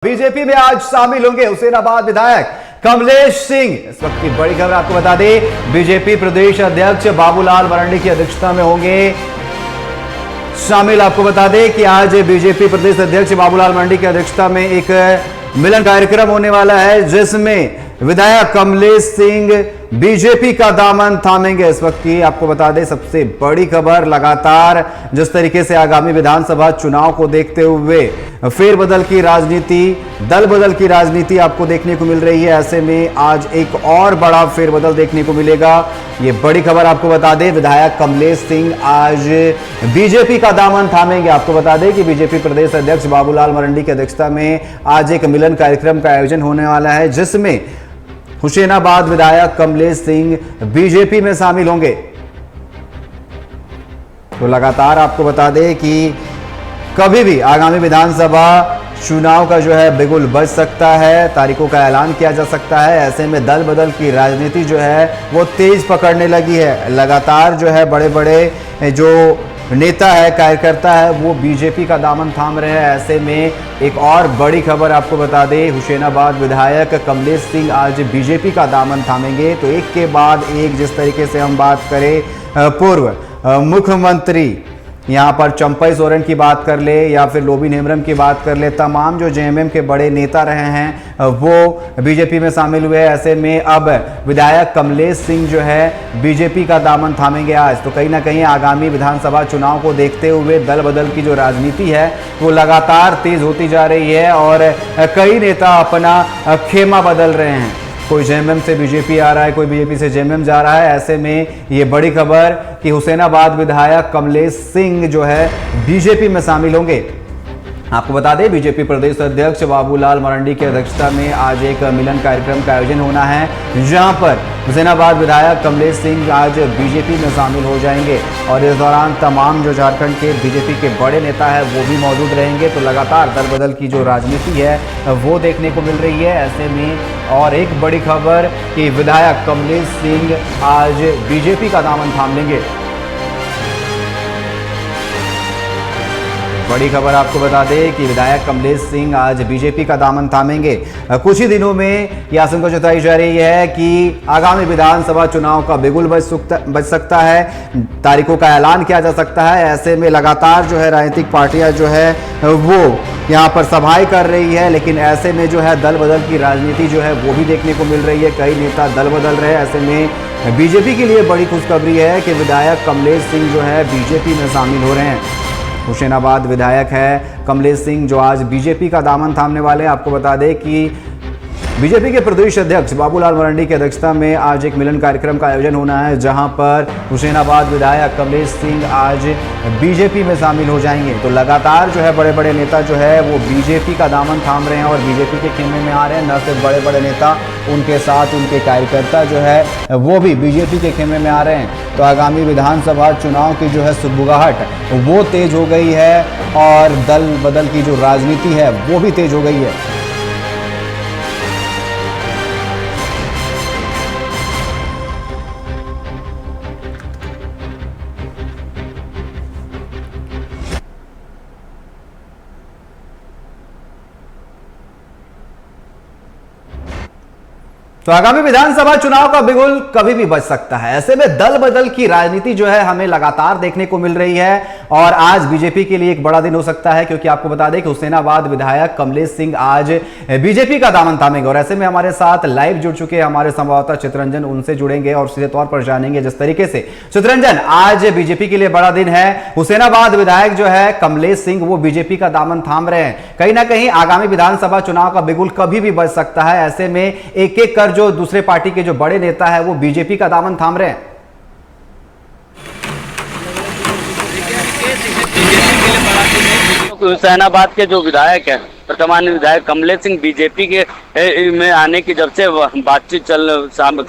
BJP में आज शामिल होंगे हुसैनाबाद विधायक कमलेश सिंह। इस वक्त की बड़ी खबर आपको बता दें, बीजेपी प्रदेश अध्यक्ष बाबूलाल मरांडी की अध्यक्षता में होंगे शामिल। आपको बता दें कि आज बीजेपी प्रदेश अध्यक्ष बाबूलाल मरांडी की अध्यक्षता में एक मिलन कार्यक्रम होने वाला है, जिसमें विधायक कमलेश सिंह बीजेपी का दामन थामेंगे। इस वक्त की आपको बता दें सबसे बड़ी खबर, लगातार जिस तरीके से आगामी विधानसभा चुनाव को देखते हुए फेरबदल की राजनीति, दल बदल की राजनीति आपको देखने को मिल रही है, ऐसे में आज एक और बड़ा फेरबदल देखने को मिलेगा। ये बड़ी खबर आपको बता दें, विधायक कमलेश सिंह आज बीजेपी का दामन थामेंगे। आपको बता दें कि बीजेपी प्रदेश अध्यक्ष बाबूलाल मरांडी की अध्यक्षता में आज एक मिलन कार्यक्रम का आयोजन होने वाला है, जिसमें हुसैनाबाद विधायक कमलेश सिंह बीजेपी में शामिल होंगे। तो लगातार आपको बता दें कि कभी भी आगामी विधानसभा चुनाव का जो है बिगुल बज सकता है, तारीखों का ऐलान किया जा सकता है। ऐसे में दल बदल की राजनीति जो है वो तेज पकड़ने लगी है। लगातार जो है बड़े बड़े जो नेता है, कार्यकर्ता है, वो बीजेपी का दामन थाम रहे हैं। ऐसे में एक और बड़ी खबर आपको बता दें, हुसैनाबाद विधायक कमलेश सिंह आज बीजेपी का दामन थामेंगे। तो एक के बाद एक जिस तरीके से हम बात करें, पूर्व मुख्यमंत्री यहाँ पर चंपई सोरेन की बात कर ले या फिर लोबिन हेम्ब्रम की बात कर ले, तमाम जो जेएमएम के बड़े नेता रहे हैं वो बीजेपी में शामिल हुए। ऐसे में अब विधायक कमलेश सिंह जो है बीजेपी का दामन थामेंगे आज। तो कहीं ना कहीं आगामी विधानसभा चुनाव को देखते हुए दल बदल की जो राजनीति है वो लगातार तेज होती जा रही है और कई नेता अपना खेमा बदल रहे हैं। कोई जेएमएम से बीजेपी आ रहा है, कोई बीजेपी से जेएमएम जा रहा है। ऐसे में ये बड़ी खबर कि हुसैनाबाद विधायक कमलेश सिंह जो है बीजेपी में शामिल होंगे। आपको बता दें, बीजेपी प्रदेश अध्यक्ष बाबूलाल मरांडी की अध्यक्षता में आज एक मिलन कार्यक्रम का आयोजन होना है, जहां पर हुसैनाबाद विधायक कमलेश सिंह आज बीजेपी में शामिल हो जाएंगे और इस दौरान तमाम जो झारखंड के बीजेपी के बड़े नेता है वो भी मौजूद रहेंगे। तो लगातार दल बदल की जो राजनीति है वो देखने को मिल रही है। ऐसे में और एक बड़ी खबर कि विधायक कमलेश सिंह आज बीजेपी का दामन थाम लेंगे। बड़ी खबर आपको बता दें कि विधायक कमलेश सिंह आज बीजेपी का दामन थामेंगे। कुछ ही दिनों में यह आशंका जताई जा रही है कि आगामी विधानसभा चुनाव का बिगुल बज सकता है, तारीखों का ऐलान किया जा सकता है। ऐसे में लगातार जो है राजनीतिक पार्टियां जो है वो यहाँ पर सभाएं कर रही है, लेकिन ऐसे में जो है दल बदल की राजनीति जो है वो भी देखने को मिल रही है। कई नेता दल बदल रहे हैं। ऐसे में बीजेपी के लिए बड़ी खुशखबरी है कि विधायक कमलेश सिंह जो है बीजेपी में शामिल हो रहे हैं। हुसैनाबाद विधायक है कमलेश सिंह जो आज बीजेपी का दामन थामने वाले हैं। आपको बता दें कि बीजेपी के प्रदेश अध्यक्ष बाबूलाल मरांडी की अध्यक्षता में आज एक मिलन कार्यक्रम का आयोजन होना है, जहां पर हुसैनाबाद विधायक कमलेश सिंह आज बीजेपी में शामिल हो जाएंगे। तो लगातार जो है बड़े बड़े नेता जो है वो बीजेपी का दामन थाम रहे हैं और बीजेपी के खेमे में आ रहे हैं। न सिर्फ बड़े बड़े नेता, उनके साथ उनके कार्यकर्ता जो है वो भी बीजेपी के खेमे में आ रहे हैं। तो आगामी विधानसभा चुनाव की जो है सुगबुगाहट वो तेज हो गई है और दल बदल की जो राजनीति है वो भी तेज हो गई है। तो आगामी विधानसभा चुनाव का बिगुल कभी भी बज सकता है। ऐसे में दल बदल की राजनीति जो है हमें लगातार देखने को मिल रही है और आज बीजेपी के लिए एक बड़ा दिन हो सकता है, क्योंकि आपको बता दें कि हुसैनाबाद विधायक कमलेश सिंह आज बीजेपी का दामन थामेंगे। और ऐसे में हमारे साथ लाइव जुड़ चुके हैं हमारे संवाददाता चित्ररंजन, उनसे जुड़ेंगे और सीधे तौर पर जानेंगे जिस तरीके से। चित्ररंजन, आज बीजेपी के लिए बड़ा दिन है, हुसैनाबाद विधायक जो है कमलेश सिंह वो बीजेपी का दामन थाम रहे हैं। कहीं ना कहीं आगामी विधानसभा चुनाव का बिगुल कभी भी बज सकता है। ऐसे में एक एक कर जो दूसरे पार्टी के जो बड़े नेता है वो बीजेपी का दामन थाम रहे हैं। हुसैनाबाद के जो विधायक है, वर्तमान विधायक कमलेश सिंह बीजेपी के में आने की जब से बातचीत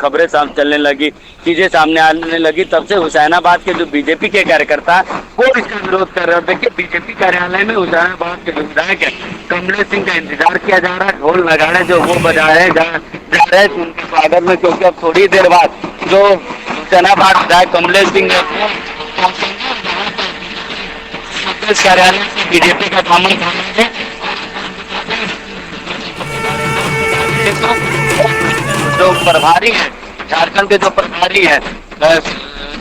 खबरें चलने लगी, चीजें सामने आने लगी, तब से हुसैनाबाद के जो बीजेपी के कार्यकर्ता वो इसका विरोध कर रहे थे कि बीजेपी कार्यालय में हुसैनाबाद के जो विधायक है कमलेश सिंह का इंतजार किया जा रहा है। ढोल नगाड़े जो वो बजाए जा रहे हैं उनके स्वागत में, क्योंकि अब थोड़ी देर बाद जो हुसैनाबाद विधायक कमलेश सिंह है कार्यालय से बीजेपी का दामन थामेंगे। जो प्रभारी है, झारखंड के जो प्रभारी है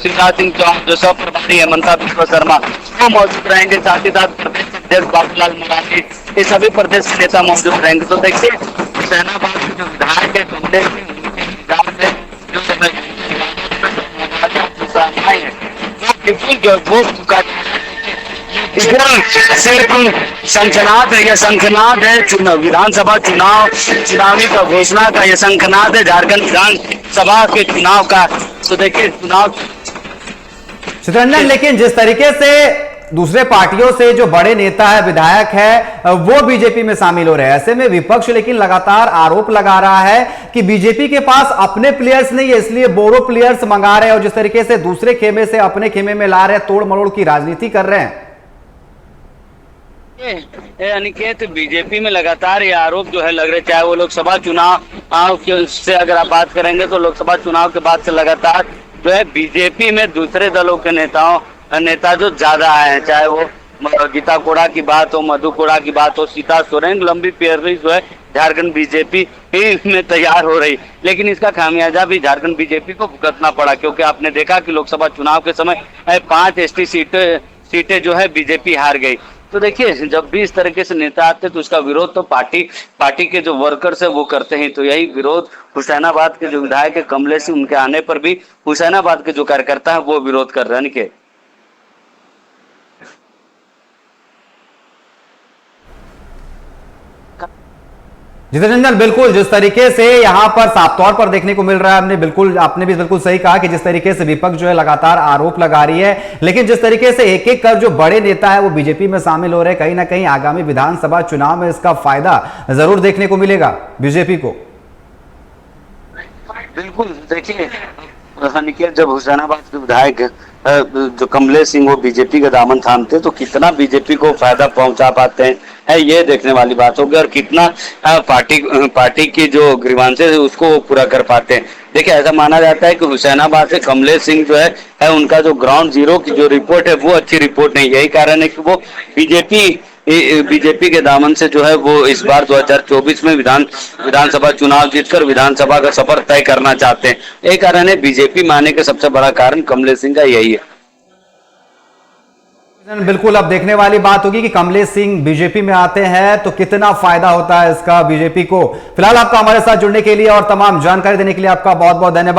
शिवराज सिंह चौहान, जो सब प्रभारी है हेमंता बिस्वा शर्मा, वो मौजूद रहेंगे। साथ ही साथ प्रदेश अध्यक्ष बाबूलाल मरांडी, ये सभी प्रदेश के नेता मौजूद रहेंगे। तो देखिए हुसैनाबाद के जो विधायक है कमलेश सिंह, उनके निजाम से जो सिर्फ शंखनाद है, यह शंखनाद है चुनाव, विधानसभा चुनावी का घोषणा का यह शंखनाद है झारखंड विधानसभा के चुनाव का। तो देखिए चुनाव चित्ररंजन, लेकिन जिस तरीके से दूसरे पार्टियों से जो बड़े नेता है, विधायक है, वो बीजेपी में शामिल हो रहे हैं, ऐसे में विपक्ष लेकिन लगातार आरोप लगा रहा है कि बीजेपी के पास अपने प्लेयर्स नहीं है, इसलिए बोरो प्लेयर्स मंगा रहे हैं और जिस तरीके से दूसरे खेमे से अपने खेमे में ला रहे हैं, तोड़ मरोड़ की राजनीति कर रहे हैं। अनिकेत, बीजेपी में लगातार ये आरोप जो है लग रहे, चाहे वो लोकसभा चुनाव से अगर आप बात करेंगे तो लोकसभा चुनाव के बाद से लगातार जो है बीजेपी में दूसरे दलों के नेता जो ज्यादा आए हैं, चाहे वो गीता कोड़ा की बात हो, मधु कोड़ा की बात हो, सीता सोरेन, लंबी पेरवी जो है झारखंड बीजेपी में तैयार हो रही। लेकिन इसका खामियाजा भी झारखंड बीजेपी को भुगतना पड़ा, क्योंकि आपने देखा कि लोकसभा चुनाव के समय 5 एसटी सीटें जो है बीजेपी हार गई। तो देखिए जब भी इस तरीके से नेता आते तो उसका विरोध तो पार्टी के जो वर्कर्स है वो करते हैं। तो यही विरोध हुसैनाबाद के जो विधायक है कमलेश सिंह, उनके आने पर भी हुसैनाबाद के जो कार्यकर्ता है वो विरोध कर रहे हैं। जितेंद्र, बिल्कुल जिस तरीके से यहां पर साफ तौर पर देखने को मिल रहा है, आपने भी बिल्कुल सही कहा कि जिस तरीके से विपक्ष जो है लगातार आरोप लगा रही है, लेकिन जिस तरीके से एक एक कर जो बड़े नेता है वो बीजेपी में शामिल हो रहे हैं, कहीं ना कहीं आगामी विधानसभा चुनाव में इसका फायदा जरूर देखने को मिलेगा बीजेपी को। बिल्कुल, देखिए अनिकेत, जब हुसैनाबाद के विधायक जो कमलेश सिंह वो बीजेपी का दामन थामते तो कितना बीजेपी को फायदा पहुंचा पाते हैं, ये देखने वाली बात होगी, और कितना पार्टी की जो ग्रीवांसेस है उसको पूरा कर पाते हैं। देखिए ऐसा माना जाता है कि हुसैनाबाद से कमलेश सिंह जो है उनका जो ग्राउंड जीरो की जो रिपोर्ट है वो अच्छी रिपोर्ट नहीं, यही कारण है कि वो बीजेपी के दामन से जो है वो इस बार 2024 में विधानसभा चुनाव जीतकर विधानसभा का सफर तय करना चाहते हैं। यही कारण है बीजेपी में आने का सबसे बड़ा कारण कमलेश सिंह का यही है। बिल्कुल, अब देखने वाली बात होगी कि कमलेश सिंह बीजेपी में आते हैं तो कितना फायदा होता है इसका बीजेपी को। फिलहाल आपका हमारे साथ जुड़ने के लिए और तमाम जानकारी देने के लिए आपका बहुत बहुत धन्यवाद।